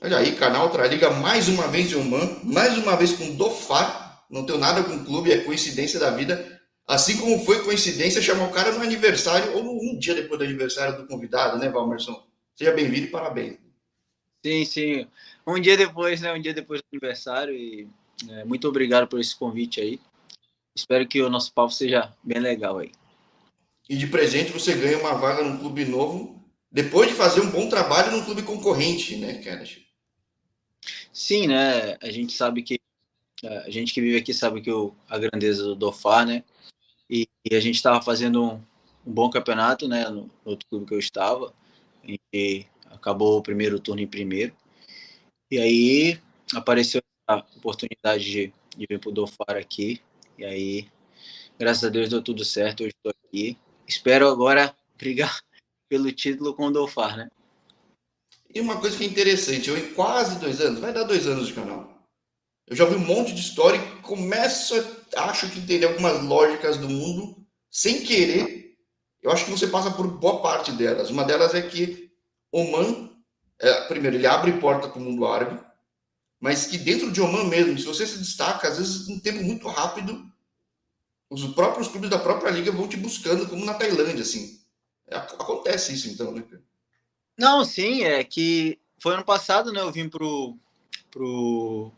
Olha aí, canal Outra Liga, mais uma vez de Oman, mais uma vez com Dofar. Não tenho nada com o clube, é coincidência da vida. Assim como foi coincidência chamar o cara no aniversário ou um dia depois do aniversário do convidado, né, Valmerson? Seja bem-vindo e parabéns. Sim, sim. Um dia depois, né? Um dia depois do aniversário e muito obrigado por esse convite aí. Espero que o nosso papo seja bem legal aí. E de presente você ganha uma vaga num clube novo, depois de fazer um bom trabalho num clube concorrente, né, cara? Sim, né? A gente sabe que a gente que vive aqui sabe que a grandeza do Dofar, né? E a gente estava fazendo um bom campeonato, né? No outro clube que eu estava, e acabou o primeiro turno em primeiro. E aí apareceu a oportunidade de vir para o Dofar aqui. E aí, graças a Deus, deu tudo certo. Hoje estou aqui. Espero agora brigar pelo título com o Dofar, né? E uma coisa que é interessante, eu em quase 2 anos, vai dar 2 anos de canal. Eu já vi um monte de história e começo, acho que entender algumas lógicas do mundo sem querer. Eu acho que você passa por boa parte delas. Uma delas é que Oman, primeiro, ele abre porta para o mundo árabe, mas que dentro de Oman mesmo, se você se destaca, às vezes, em tempo muito rápido, os próprios clubes da própria liga vão te buscando, como na Tailândia, assim. Acontece isso, então, né? Não, sim, é que foi ano passado, né? Eu vim pro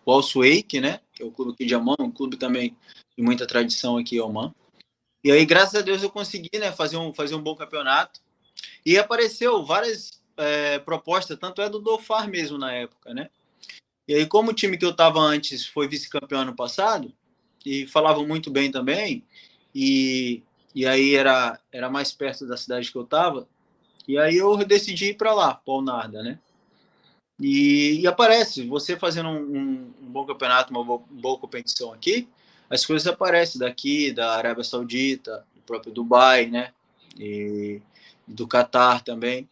Al Suaik, né? Que é o clube aqui de Oman, um clube também de muita tradição aqui em Oman. E aí, graças a Deus, eu consegui, né? Fazer um bom campeonato. E apareceu várias propostas, tanto é do Dofar mesmo na época, né? E aí, como o time que eu estava antes foi vice-campeão ano passado, e falavam muito bem também, e, e aí era mais perto da cidade que eu estava, e aí eu decidi ir para lá, para o Narda, né? E aparece, você fazendo um bom campeonato, uma boa competição aqui, as coisas aparecem daqui, da Arábia Saudita, do próprio Dubai, né? E do Catar também.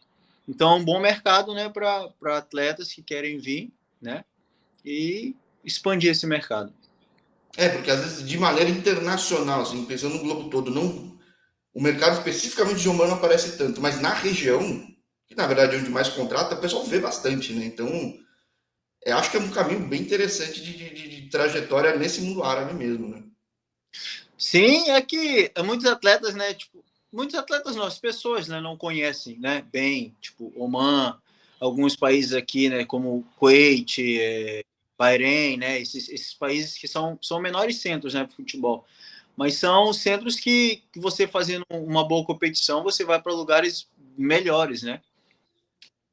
Então, é um bom mercado, né, para atletas que querem vir, né? E expandir esse mercado. Porque às vezes de maneira internacional, assim, pensando no globo todo, não, o mercado especificamente de Oman não aparece tanto, mas na região, que na verdade é onde mais contrata, o pessoal vê bastante, né? Então, eu acho que é um caminho bem interessante de trajetória nesse mundo árabe mesmo, né? Sim, é que muitos atletas, né, tipo, muitos atletas não, as pessoas, né, não conhecem, né, bem, tipo, Oman, alguns países aqui, né, como Kuwait, Bahrein, né, esses países que são menores centros, né, para futebol, mas são centros que você fazendo uma boa competição, você vai para lugares melhores, né,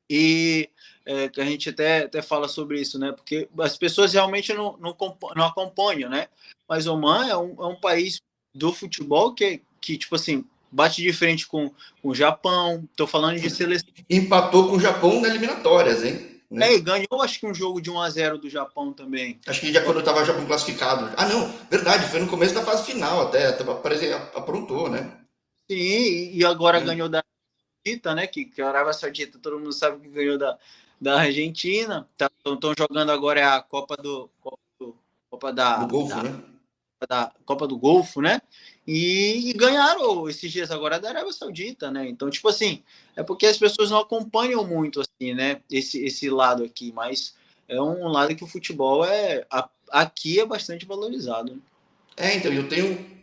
e que a gente até fala sobre isso, né? Porque as pessoas realmente não acompanham, né? Mas Oman é um país do futebol que, tipo assim, bate de frente com o Japão. Estou falando de seleção. Empatou com o Japão na eliminatórias, hein? É, Né? e ganhou, acho que um jogo de 1-0 do Japão também. Acho que já quando estava o Japão classificado. Ah, não, verdade, foi no começo da fase final até, aprontou, né? Sim, e agora É. ganhou da Argentina, né? Que a Arábia Saudita, todo mundo sabe que ganhou da Argentina. Estão jogando agora a Copa Do Golfo, né? da Copa do Golfo, né? E ganharam esses dias agora da Arábia Saudita, né? Então, tipo assim, é porque as pessoas não acompanham muito, assim, né? Esse lado aqui, mas é um lado que o futebol aqui é bastante valorizado. Né? Então, eu tenho.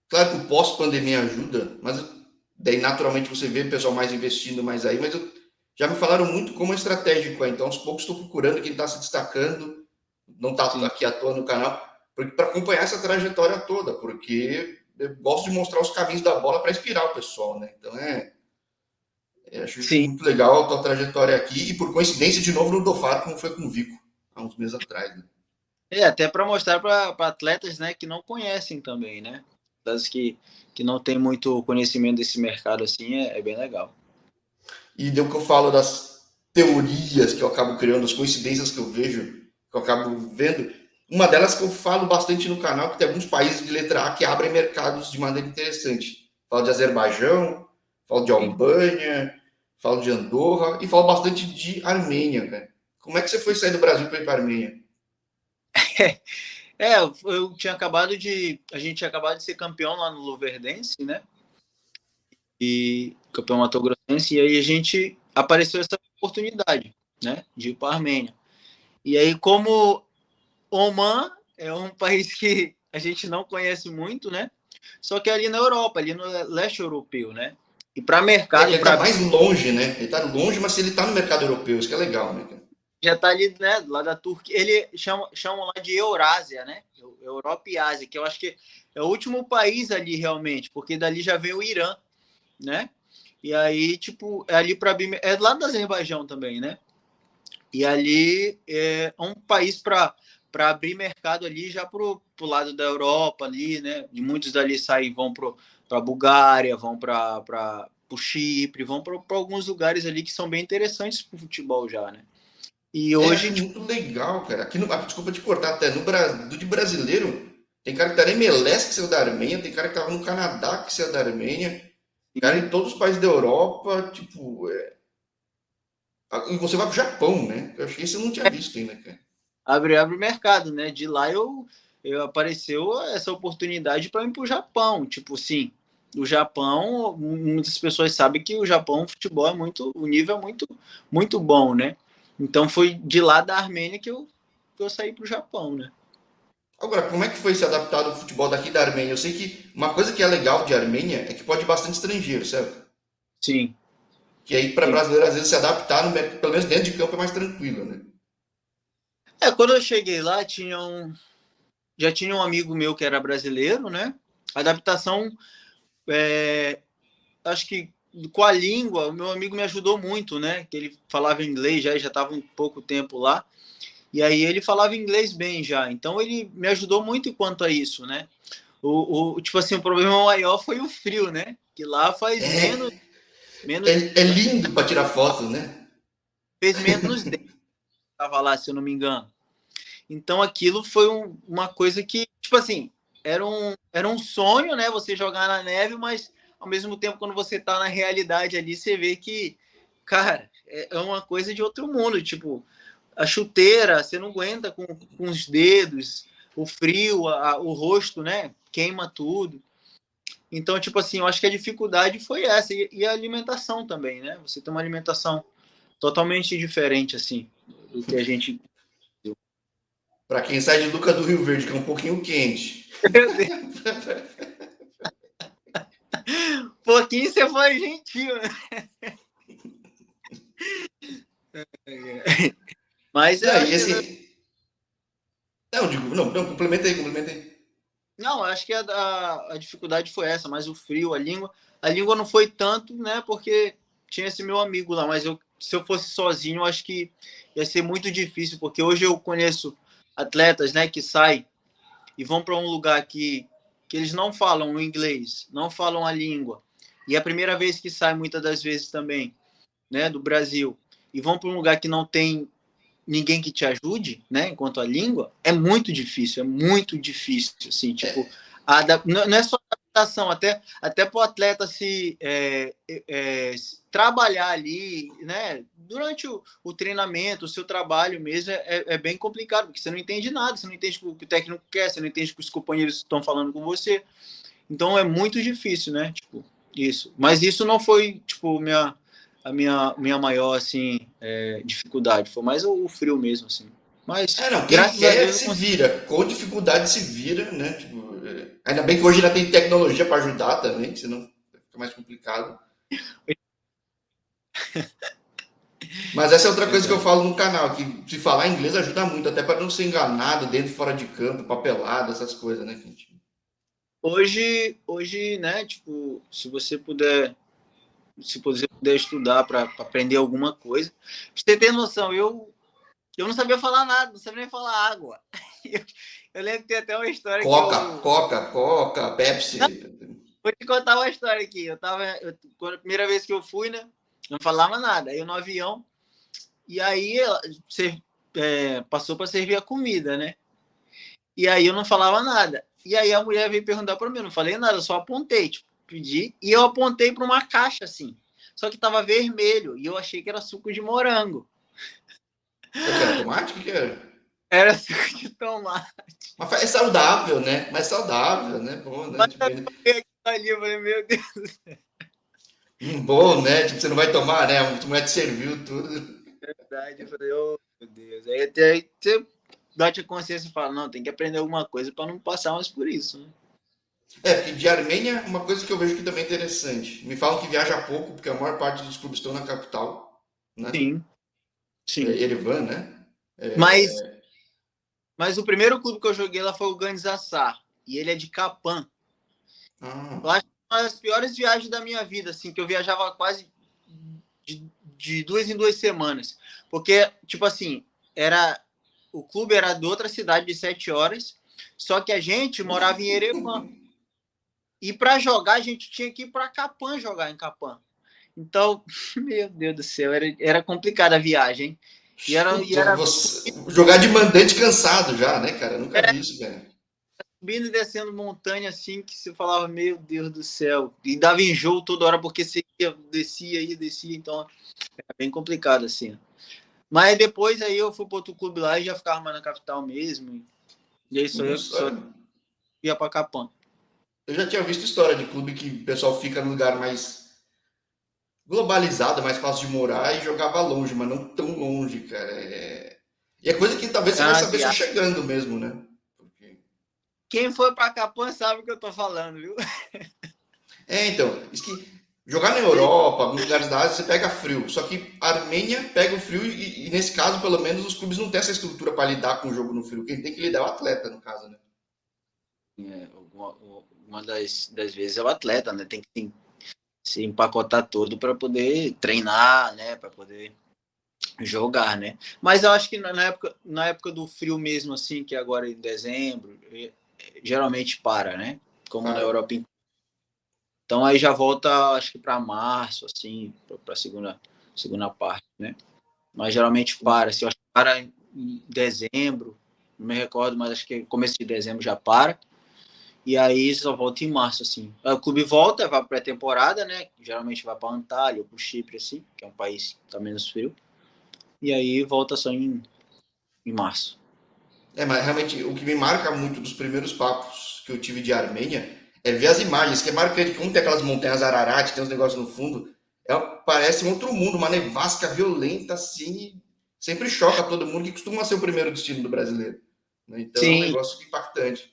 Claro que o pós-pandemia ajuda, mas daí naturalmente você vê o pessoal mais investindo mais aí, mas já me falaram muito como é estratégico, então aos poucos estou procurando quem está se destacando, não está Sim. aqui à toa no canal, para acompanhar essa trajetória toda, porque eu gosto de mostrar os caminhos da bola para inspirar o pessoal, né? Então acho Sim. muito legal a tua trajetória aqui e por coincidência de novo no Dofar, como foi com o Vico há uns meses atrás, né? Até para mostrar para atletas, né, que não conhecem também, né? Atletas que não têm muito conhecimento desse mercado assim, é bem legal. E deu que eu falo das teorias que eu acabo criando, as coincidências que eu vejo, que eu acabo vendo. Uma delas que eu falo bastante no canal, que tem alguns países de letra A que abrem mercados de maneira interessante. Falo de Azerbaijão, falo de Sim. Albânia, falo de Andorra e falo bastante de Armênia, cara. Como é que você foi sair do Brasil para ir para a Armênia? Eu tinha acabado de. A gente tinha acabado de ser campeão lá no Luverdense, né? E campeão Mato Grossense, e aí a gente apareceu essa oportunidade, né? De ir para a Armênia. E aí, como Oman é um país que a gente não conhece muito, né? Só que é ali na Europa, ali no leste europeu, né? E para É que mercado, ele tá para mais longe, né? Ele tá longe, mas ele tá no mercado europeu, isso que é legal, né? já está ali, né, lá da Turquia. Ele chamam lá de Eurásia, né? Europa e Ásia, que eu acho que é o último país ali realmente, porque dali já vem o Irã, né? E aí, tipo, é ali para é lá do Azerbaijão também, né? E ali é um país para abrir mercado ali já pro lado da Europa ali, né? E muitos dali saem vão para Bulgária, vão para o Chipre, vão para alguns lugares ali que são bem interessantes para o futebol já, né? E É hoje, aqui tipo, muito legal, cara. Aqui no, desculpa te cortar até, no Brasil, de brasileiro, tem cara que tá na MLS que saiu da Armênia, tem cara que tava no Canadá que saiu da Armênia, cara em todos os países da Europa, tipo, e você vai pro Japão, né? Eu acho que isso eu não tinha visto ainda, cara. abre mercado, né? De lá eu apareceu essa oportunidade para ir para o Japão, tipo assim, o Japão, muitas pessoas sabem que o Japão, o futebol é muito, o nível é muito bom, né? Então foi de lá da Armênia que eu saí para o Japão, né? Agora, como é que foi se adaptar ao futebol daqui da Armênia? Eu sei que uma coisa que é legal de Armênia é que pode ir bastante estrangeiro, certo? Sim, Que aí para sim. brasileiro às vezes se adaptar, no, pelo menos dentro de campo é mais tranquilo, né? Quando eu cheguei lá, já tinha um amigo meu que era brasileiro, né? A adaptação, é, acho que com a língua, o meu amigo me ajudou muito, né? Que ele falava inglês já estava um pouco tempo lá. E aí ele falava inglês bem já. Então ele me ajudou muito quanto a isso, né? Tipo assim, o problema maior foi o frio, né? Que lá faz É, menos é lindo para tirar foto, né? fez menos 10, tava lá, se eu não me engano. Então aquilo foi uma coisa que, tipo assim, era um sonho, né? Você jogar na neve, mas ao mesmo tempo, quando você tá na realidade ali, você vê que, cara, é uma coisa de outro mundo. Tipo, a chuteira, você não aguenta com os dedos, o frio, o rosto, né? Queima tudo. Então, tipo assim, eu acho que a dificuldade foi essa. E a alimentação também, né? Você tem uma alimentação totalmente diferente, assim, do que a gente. Para quem sai de Lucas do Rio Verde, que é um pouquinho quente. Meu Deus, pouquinho você foi gentil, né? Mas eu Não, e acho que. assim, não, digo, não, complementa aí, complementa aí. Não, eu acho que a dificuldade foi essa, mas o frio, a língua. A língua não foi tanto, né? Porque tinha esse meu amigo lá, mas se eu fosse sozinho, eu acho que ia ser muito difícil, porque hoje eu conheço atletas, né, que saem e vão para um lugar que eles não falam o inglês, não falam a língua. E é a primeira vez que saem, muitas das vezes também, né, do Brasil, e vão para um lugar que não tem ninguém que te ajude, né, enquanto a língua, é muito difícil, assim, tipo, não é só adaptação, até para o atleta trabalhar ali, né, durante o treinamento, o seu trabalho mesmo, é bem complicado, porque você não entende nada, você não entende o que o técnico quer, você não entende o que os companheiros estão falando com você, então é muito difícil, né, tipo, isso. Mas isso não foi, tipo, a minha maior, assim, dificuldade. Foi mais o frio mesmo, assim. Mas, É, não, quem graças a quer Deus, eu se consegui. vira, com dificuldade se vira, né? Tipo, ainda bem que hoje já tem tecnologia para ajudar também, senão fica mais complicado. Mas essa é outra coisa que eu Verdade. falo no canal, que se falar inglês ajuda muito, até para não ser enganado dentro e fora de campo, papelada, essas coisas, né, gente? Hoje, né, tipo, se você puder estudar para aprender alguma coisa. Pra você ter noção, eu não sabia falar nada, não sabia nem falar água. Eu lembro que tem até uma história que Coca, Pepsi. Não, vou te contar uma história aqui. Quando a primeira vez que eu fui, né? Não falava nada. Aí eu no avião, e aí você passou para servir a comida, né? E aí eu não falava nada. E aí a mulher veio perguntar para mim, eu não falei nada, eu só apontei, tipo, pedi, e eu apontei para uma caixa assim. Só que tava vermelho e eu achei que era suco de morango. O que era tomate? O que era? Era suco de tomate. Mas é saudável, né? Mais saudável, né? Bom, né? Mas Tipo, eu ali, eu falei, meu Deus. bom, né? Tipo, você não vai tomar, né? A mulher te serviu tudo. verdade. Eu falei, oh, meu Deus. Aí até você bate a consciência e fala, não, tem que aprender alguma coisa para não passar mais por isso, né? Porque de Armênia, uma coisa que eu vejo que também é interessante. Me falam que viaja pouco, porque a maior parte dos clubes estão na capital, né? Sim, sim. Erevan, né? Mas, mas o primeiro clube que eu joguei lá foi o Gansassar. E ele é de Capan. Eu Ah, acho que uma das piores viagens da minha vida, assim, que eu viajava quase de 2 em 2 semanas. Porque, tipo assim, era o clube era de outra cidade de 7 horas, só que a gente morava em Erevan. E para jogar, a gente tinha que ir para Capan jogar em Capan. Então, meu Deus do céu, era complicada a viagem, hein? E era jogar de mandante cansado já, né, cara? Eu nunca vi isso, cara. subindo e descendo montanha assim que você falava, meu Deus do céu. E dava enjoo toda hora porque você ia, descia, então é bem complicado assim. Mas depois aí eu fui para outro clube lá e já ficava mais na capital mesmo. E aí só Olha, ia para Capan. eu já tinha visto história de clube que o pessoal fica num lugar mais globalizado, mais fácil de morar e jogava longe, mas não tão longe, cara. E é coisa que talvez você vai Ah, saber só viagem. chegando mesmo, né? Porque... Quem foi para Capan sabe o que eu tô falando, viu? Então, isso que jogar na Europa, alguns lugares da Ásia, você pega frio. Só que a Armênia pega o frio e nesse caso, pelo menos, os clubes não têm essa estrutura para lidar com o jogo no frio. Quem tem que lidar é o atleta, no caso, né? Uma das vezes é o atleta, né? Tem que se empacotar todo para poder treinar, né? Para poder jogar, né? Mas eu acho que na época do frio mesmo, assim, que agora em dezembro, geralmente para, né? Como na Para. Europa. Então aí já volta, acho que para março, assim, para segunda parte, né? Mas geralmente para, assim, eu acho que para em dezembro, não me recordo, mas acho que começo de dezembro já para. E aí só volta em março, assim. Aí o clube volta, vai para pré-temporada, né? Geralmente vai para Antalya ou para o Chipre, assim, que é um país que tá menos frio. E aí volta só em março. Mas realmente o que me marca muito dos primeiros papos que eu tive de Armênia é ver as imagens, que é marcante, como tem aquelas montanhas Ararat, tem uns negócios no fundo, parece um outro mundo, uma nevasca violenta assim, sempre choca todo mundo, que costuma ser o primeiro destino do brasileiro. Né? Então é um Sim, negócio impactante.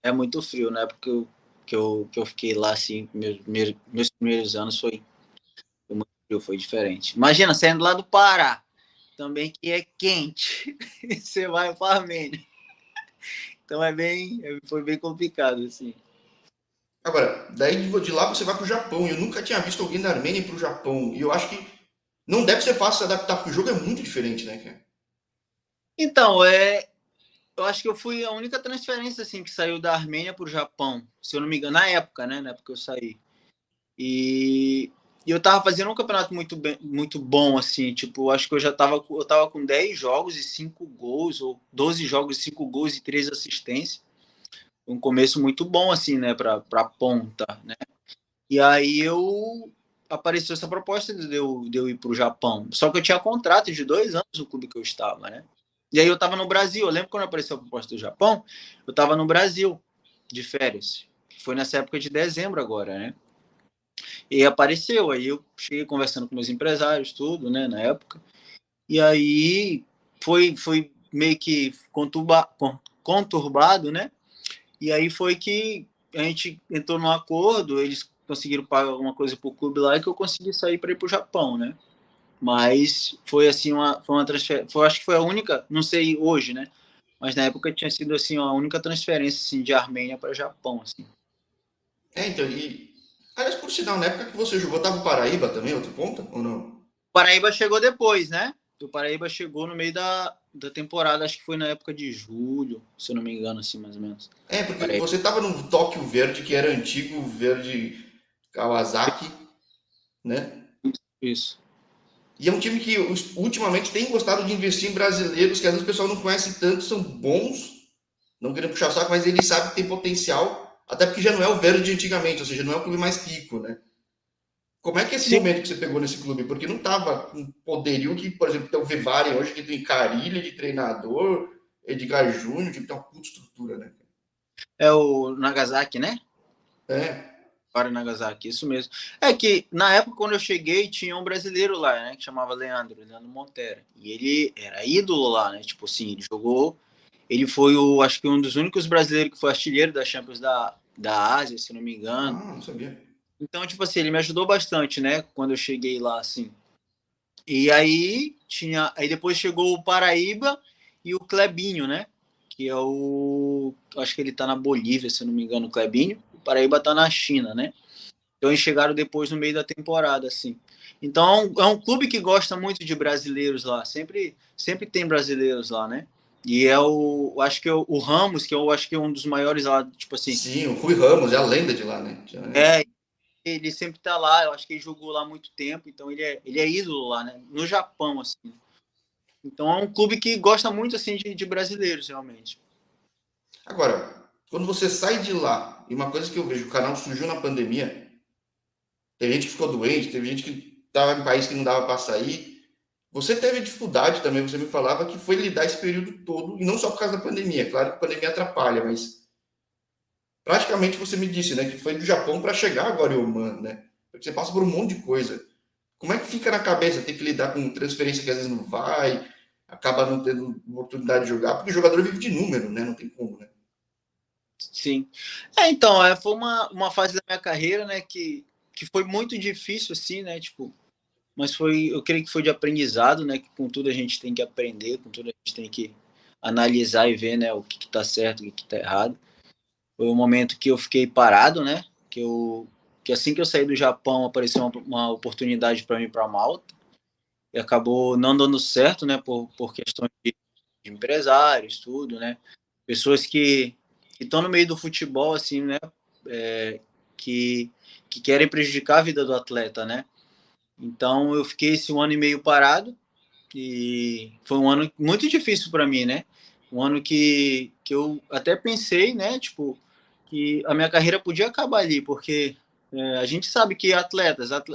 é muito frio, né? Porque que eu fiquei lá, assim, meus primeiros anos foi muito frio, foi diferente. Imagina, saindo lá do Pará, também que é quente, você vai para a Armênia. Então foi bem complicado, assim. Agora, daí de lá você vai para o Japão. Eu nunca tinha visto alguém da Armênia ir para o Japão. E eu acho que não deve ser fácil se adaptar, porque o jogo é muito diferente, né, cara? Então, eu acho que eu fui a única transferência assim que saiu da Armênia para o Japão, se eu não me engano, na época, né? Na época que eu saí. E, e eu tava fazendo um campeonato muito bom, assim, tipo, acho que eu tava com 10 jogos e 5 gols, ou 12 jogos e 5 gols e 3 assistências. Um começo muito bom, assim, né, pra ponta, né? E aí apareceu essa proposta de eu ir pro Japão. Só que eu tinha contrato de 2 anos no clube que eu estava, né? E aí eu tava no Brasil. Eu lembro quando apareceu a proposta do Japão, eu tava no Brasil, de férias. Que foi nessa época de dezembro agora, né? E apareceu. Aí eu cheguei conversando com meus empresários, tudo, né, na época. E aí foi meio que conturbado, né? E aí foi que a gente entrou num acordo, eles conseguiram pagar alguma coisa pro clube lá e que eu consegui sair para ir pro Japão, né? Mas foi assim foi uma transferência, acho que foi a única, não sei hoje, né? Mas na época tinha sido assim a única transferência assim de Armênia para Japão, assim. Então, aliás, por sinal, na época que você jogou, tava o Paraíba também, outro ponta, ou não? O Paraíba chegou depois, né? O Paraíba chegou no meio da temporada, acho que foi na época de julho, se eu não me engano, assim, mais ou menos. Porque Paraíba. você tava no Tóquio Verde, que era antigo Verde Kawasaki, né? Isso. E é um time que ultimamente tem gostado de investir em brasileiros, que às vezes o pessoal não conhece tanto, são bons, não querendo puxar o saco, mas eles sabem que tem potencial, até porque já não é o Verde de antigamente, ou seja, não é o clube mais rico, né? Como é que é esse Sim, momento que você pegou nesse clube? Porque não tava com poderio que, por exemplo, tem o Vivaren hoje, que tem Carilha de treinador, Edgar Júnior, que tem uma puta estrutura, né? é o Nagasaki, né? É. Para Nagasaki, isso mesmo. É que na época quando eu cheguei tinha um brasileiro lá, né, que chamava Leandro Montera. E ele era ídolo lá, né? Tipo assim, ele jogou, ele foi o, acho que um dos únicos brasileiros que foi artilheiro da Champions da Ásia, se não me engano. Ah, não sabia. Então, tipo assim, ele me ajudou bastante, né, quando eu cheguei lá assim. E aí depois chegou o Paraíba e o Clebinho, né? Que é o, acho que ele tá na Bolívia, se não me engano, o Clebinho. O Paraíba tá na China, né? Então eles chegaram depois no meio da temporada, assim. Então é um clube que gosta muito de brasileiros lá. Sempre tem brasileiros lá, né? E é acho que é o Ramos, que eu acho que é um dos maiores lá, tipo assim. Sim, o Rui Ramos é a lenda de lá, né? É, ele sempre tá lá. Eu acho que ele jogou lá há muito tempo, então ele é ídolo lá, né? No Japão, assim. Então é um clube que gosta muito assim de brasileiros, realmente. Agora, quando você sai de lá, e uma coisa que eu vejo, o canal surgiu na pandemia, teve gente que ficou doente, teve gente que estava em país que não dava para sair. Você teve dificuldade também, você me falava que foi lidar esse período todo, e não só por causa da pandemia, claro que a pandemia atrapalha, mas praticamente você me disse, né, que foi do Japão para chegar agora em Oman, né? Porque você passa por um monte de coisa. Como é que fica na cabeça ter que lidar com transferência que às vezes não vai, acaba não tendo oportunidade de jogar, porque o jogador vive de número, né? Não tem como, né? Sim. Então, foi uma fase da minha carreira, né, que foi muito difícil, assim, né, tipo, mas eu creio que foi de aprendizado, né, que com tudo a gente tem que aprender, com tudo a gente tem que analisar e ver, né, o que está certo e o que está errado. Foi um momento que eu fiquei parado, né, que assim que eu saí do Japão apareceu uma oportunidade para mim para Malta, e acabou não dando certo, né, por questões de empresários, tudo, né, pessoas que estão no meio do futebol, assim, né, é, que, que querem prejudicar a vida do atleta, né. Então eu fiquei esse 1 ano e meio parado e foi um ano muito difícil para mim, né? Um ano que eu até pensei, né, tipo, que a minha carreira podia acabar ali, porque a gente sabe que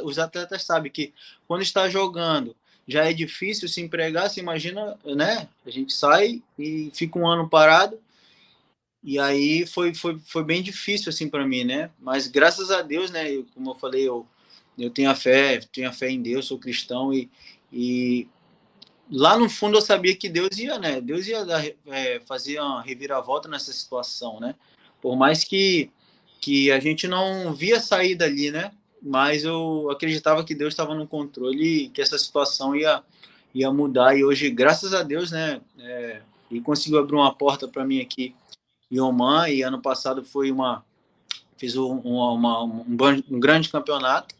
os atletas sabem que quando está jogando já é difícil se empregar, se imagina, né? A gente sai e fica um ano parado, e aí foi bem difícil assim para mim, né? Mas graças a Deus, né? Como eu falei, eu tenho a fé em Deus, sou cristão e lá no fundo eu sabia que Deus ia, né? Deus ia fazer uma reviravolta nessa situação, né? Por mais que a gente não via saída ali, né? Mas eu acreditava que Deus estava no controle e que essa situação ia mudar. E hoje, graças a Deus, né? Ele conseguiu abrir uma porta para mim aqui em Oman. E ano passado fiz um grande campeonato.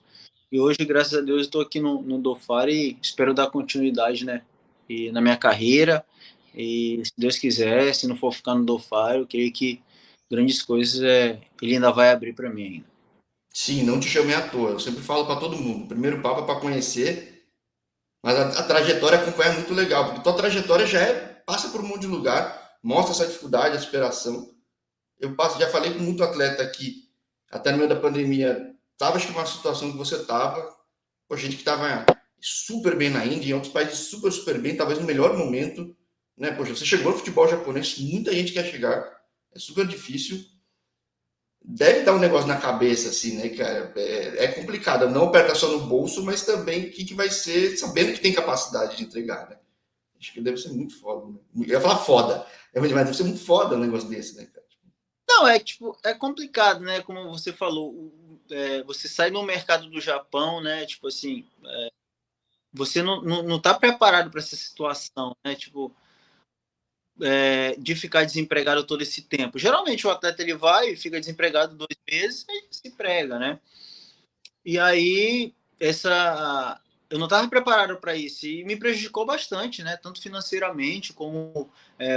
E hoje, graças a Deus, estou aqui no Dofar e espero dar continuidade, né? E na minha carreira. E se Deus quiser, se não for ficar no Dofar, eu creio que grandes coisas ele ainda vai abrir para mim ainda. Sim, não te chamei à toa. Eu sempre falo para todo mundo. O primeiro papo é para conhecer, mas a trajetória acompanha é muito legal, porque tua trajetória passa por um monte de lugar, mostra essa dificuldade, a superação. Já falei com muito atleta aqui, até no meio da pandemia, estava acho que uma situação que você estava, gente que estava super bem na Índia, em outros países super bem, talvez no melhor momento, né? Poxa, você chegou no futebol japonês, muita gente quer chegar, é super difícil. Deve dar um negócio na cabeça, assim, né, cara? É complicado. Não aperta só no bolso, mas também o que vai ser, sabendo que tem capacidade de entregar, né? Acho que deve ser muito foda. Né? Eu ia falar foda, mas deve ser muito foda um negócio desse, né, cara? Não, tipo, é complicado, né? Como você falou, você sai no mercado do Japão, né? Tipo assim, você não tá preparado para essa situação, né? Tipo, de ficar desempregado todo esse tempo. Geralmente o atleta ele vai e fica desempregado 2 meses e se emprega, né? E aí eu não estava preparado para isso e me prejudicou bastante, né? Tanto financeiramente como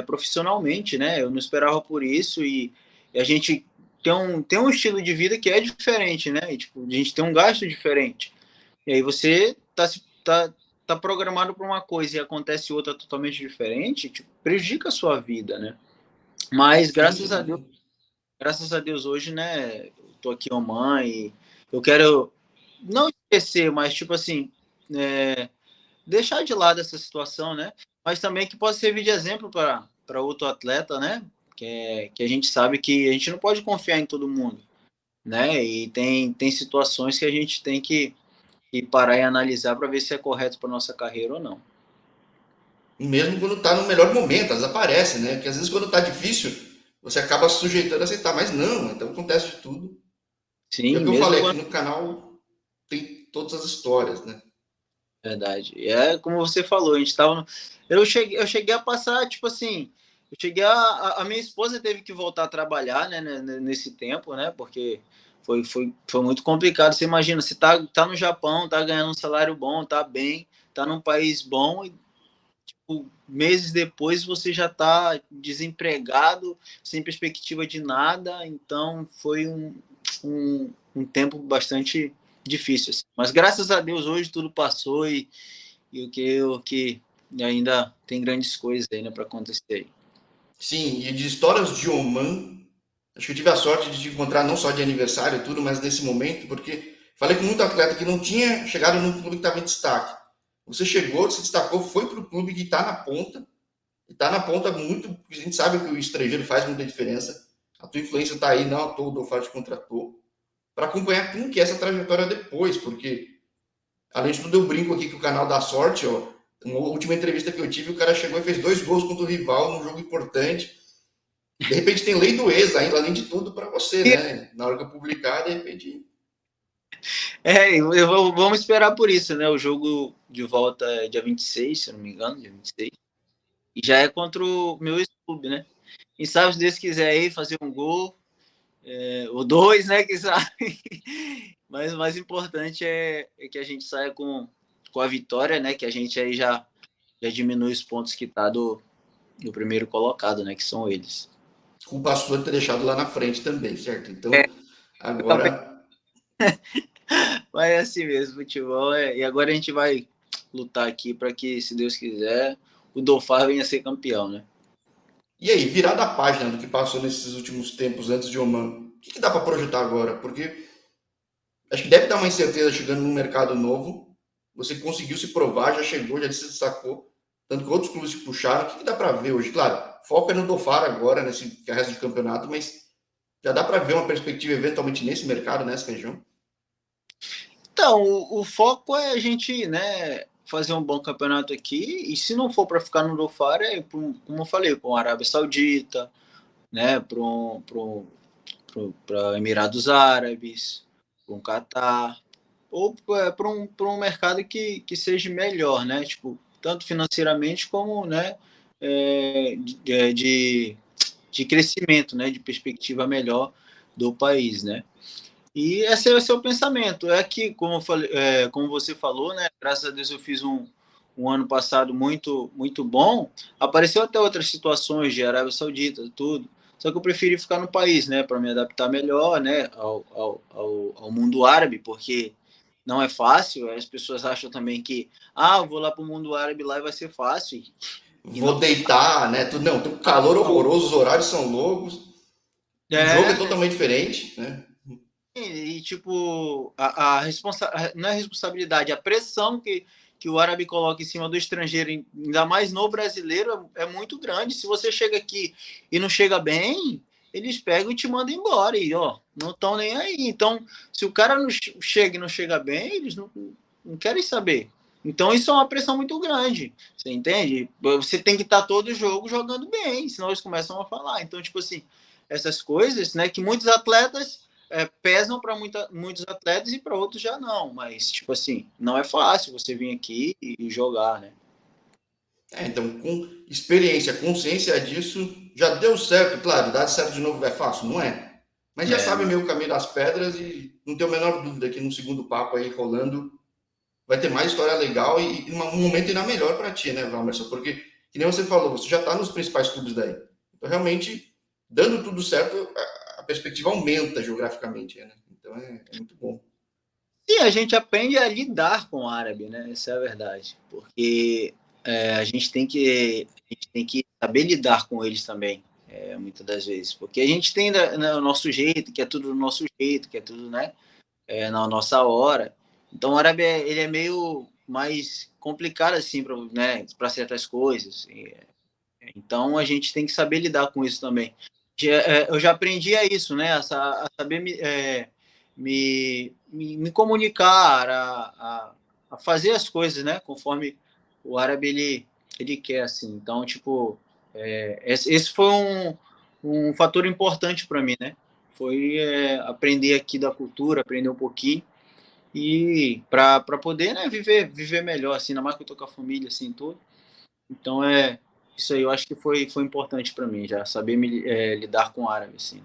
profissionalmente, né? Eu não esperava por isso e a gente tem um estilo de vida que é diferente, né? E, tipo, a gente tem um gasto diferente. E aí você tá programado para uma coisa e acontece outra totalmente diferente, tipo, prejudica a sua vida, né? Mas Sim, sem dúvida. graças a Deus hoje, né, eu tô aqui com a mãe e eu quero não esquecer, mas tipo assim, deixar de lado essa situação, né? Mas também que possa servir de exemplo para outro atleta, né? Que a gente sabe que a gente não pode confiar em todo mundo. né? E tem situações que a gente tem que parar e analisar para ver se é correto para nossa carreira ou não. Mesmo quando tá no melhor momento, elas aparecem, né? Porque às vezes quando tá difícil, você acaba se sujeitando a aceitar, mas não, então acontece de tudo. E é o Sim, que eu mesmo falei aqui quando no canal, tem todas as histórias, né? verdade. É como você falou, a gente tava no... eu cheguei a passar, tipo assim, eu cheguei a minha esposa teve que voltar a trabalhar, né, nesse tempo, né? Porque foi muito complicado. Você imagina, você tá no Japão, tá ganhando um salário bom, tá bem, tá num país bom e tipo, meses depois você já tá desempregado, sem perspectiva de nada. Então foi um tempo bastante difícil, assim. Mas graças a Deus hoje tudo passou e o que ainda tem grandes coisas ainda para acontecer aí. Sim, e de histórias de Oman, acho que eu tive a sorte de te encontrar não só de aniversário e tudo, mas nesse momento, porque falei com muito atleta que não tinha chegado num clube que estava em destaque. Você chegou, se destacou, foi para o clube que está na ponta, e está na ponta muito, porque a gente sabe que o estrangeiro faz muita diferença. A tua influência está aí, não à toa o Dofar te contratou, para acompanhar como que é essa trajetória depois, porque além de tudo eu brinco aqui que o canal dá sorte, ó. Uma última entrevista que eu tive, o cara chegou e fez 2 gols contra o rival num jogo importante. De repente tem lei do ex ainda, além de tudo, para você, né? Na hora que eu publicar, de repente. Vamos esperar por isso, né? O jogo de volta é dia 26, se eu não me engano, dia 26. E já é contra o meu ex-clube, né? E sabe, se Deus quiser aí fazer um gol, ou dois, né? Quem sabe? Mas o mais importante é que a gente saia com a vitória, né? Que a gente aí já diminui os pontos que tá do primeiro colocado, né? Que são eles. Culpa sua de ter deixado lá na frente também, certo? É, Então, eu também. agora. Mas é assim mesmo, futebol. E agora a gente vai lutar aqui para que, se Deus quiser, o Dofar venha ser campeão, né? E aí, virada a página do que passou nesses últimos tempos antes de Oman, o que dá para projetar agora? Porque acho que deve dar uma incerteza chegando num mercado novo. Você conseguiu se provar, já chegou, já se destacou. Tanto que outros clubes te puxaram. O que dá para ver hoje? Claro, foco é no Dofar agora, nesse resto de campeonato, mas já dá para ver uma perspectiva eventualmente nesse mercado, nessa região? Então, o foco é a gente, né, fazer um bom campeonato aqui. E se não for para ficar no Dofar, como eu falei, para a Arábia Saudita, né, para Emirados Árabes, para um Catar, ou para um mercado que seja melhor, né? Tipo, tanto financeiramente como, né, de crescimento, né, de perspectiva melhor do país, né? E esse é o seu pensamento. É que, como, eu falei, como você falou, né? Graças a Deus eu fiz um ano passado muito bom. Apareceu até outras situações de Arábia Saudita, tudo. Só que eu preferi ficar no país, né? Para me adaptar melhor, né? Ao mundo árabe, porque não é fácil. As pessoas acham também que, eu vou lá para o mundo árabe lá e vai ser fácil. E não Vou deitar, né? Tudo, não, tem um calor horroroso, os horários são loucos, o jogo é é. totalmente diferente, né? Tipo, não é a responsabilidade, a pressão que o árabe coloca em cima do estrangeiro, ainda mais no brasileiro, é muito grande. Se você chega aqui e não chega bem, eles pegam e te mandam embora. E, ó, não estão nem aí. Então, se o cara não chega e não chega bem, eles não querem saber. Então, isso é uma pressão muito grande. Você entende? Você tem que estar todo jogo jogando bem, senão eles começam a falar. Então, tipo assim, essas coisas, né, que muitos atletas pesam para muitos atletas e para outros já não. Mas, tipo assim, não é fácil você vir aqui e jogar, né? Então, com experiência, consciência disso, já deu certo. Claro, dar certo de novo é fácil, não é? Mas já É, sabe não. meio o caminho das pedras e não tenho a menor dúvida que no segundo papo aí rolando vai ter mais história legal e um momento ainda melhor para ti, né, Valmerson? Porque, que nem você falou, você já está nos principais clubes daí. Então, realmente, dando tudo certo, a perspectiva aumenta geograficamente, né? Então, é muito bom. E a gente aprende a lidar com o árabe, né? Essa é a verdade. Porque a gente tem que saber lidar com eles também, muitas das vezes. Porque a gente tem né, o nosso jeito, que é tudo do nosso jeito, que é tudo, né? Na nossa hora. Então o árabe ele é meio mais complicado assim para, né, para certas coisas. Então a gente tem que saber lidar com isso também. Eu já aprendi a isso, né? A saber me comunicar, a fazer as coisas, né? Conforme o árabe ele quer, assim. Então, tipo, esse foi um fator importante para mim, né? Foi aprender aqui da cultura, aprender um pouquinho e para poder, né, viver melhor, assim, ainda mais que eu tô com a família, assim, tudo. Então, isso aí eu acho que foi importante para mim, já saber lidar com o árabe, assim.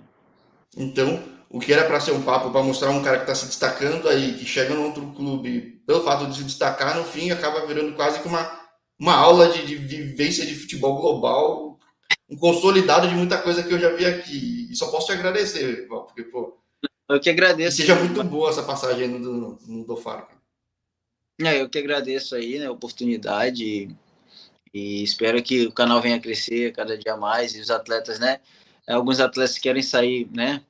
Então, o que era para ser um papo para mostrar um cara que está se destacando aí, que chega num outro clube, pelo fato de se destacar, no fim acaba virando quase que uma aula de vivência de futebol global, um consolidado de muita coisa que eu já vi aqui. E só posso te agradecer, Val, porque, pô, Eu que que agradeço, seja muito boa essa passagem aí no do Faro. eu que agradeço aí, né, a oportunidade e espero que o canal venha a crescer cada dia mais e os atletas, né, alguns atletas querem sair, né,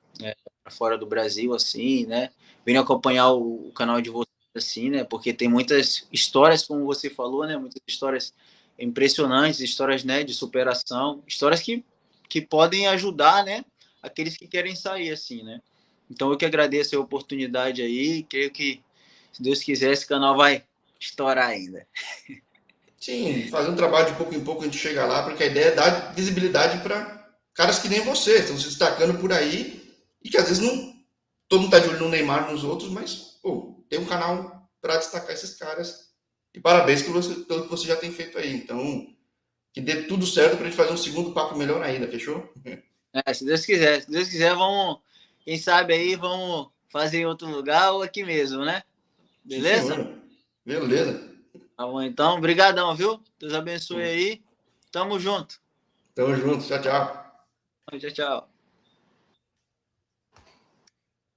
para fora do Brasil, assim, né, venham acompanhar o canal de vocês, assim, né, porque tem muitas histórias, como você falou, né, muitas histórias impressionantes, histórias, né, de superação, histórias que podem ajudar, né, aqueles que querem sair, assim, né. Então eu que agradeço a oportunidade aí, creio que, se Deus quiser, esse canal vai estourar ainda. Sim, fazer um trabalho de pouco em pouco a gente chega lá, porque a ideia é dar visibilidade para caras que nem você, estão se destacando por aí e que às vezes não. Todo mundo tá de olho no Neymar nos outros, mas pô, tem um canal para destacar esses caras. E parabéns pelo que você já tem feito aí. Então, que dê tudo certo para a gente fazer um segundo papo melhor ainda, fechou? Se Deus quiser, vamos, quem sabe aí, vamos fazer em outro lugar ou aqui mesmo, né? Sim, Beleza? senhor. Beleza. Tá bom, então, brigadão, viu? Deus abençoe Pô, aí. Tamo junto. tamo junto. Tchau, tchau. Tchau, tchau.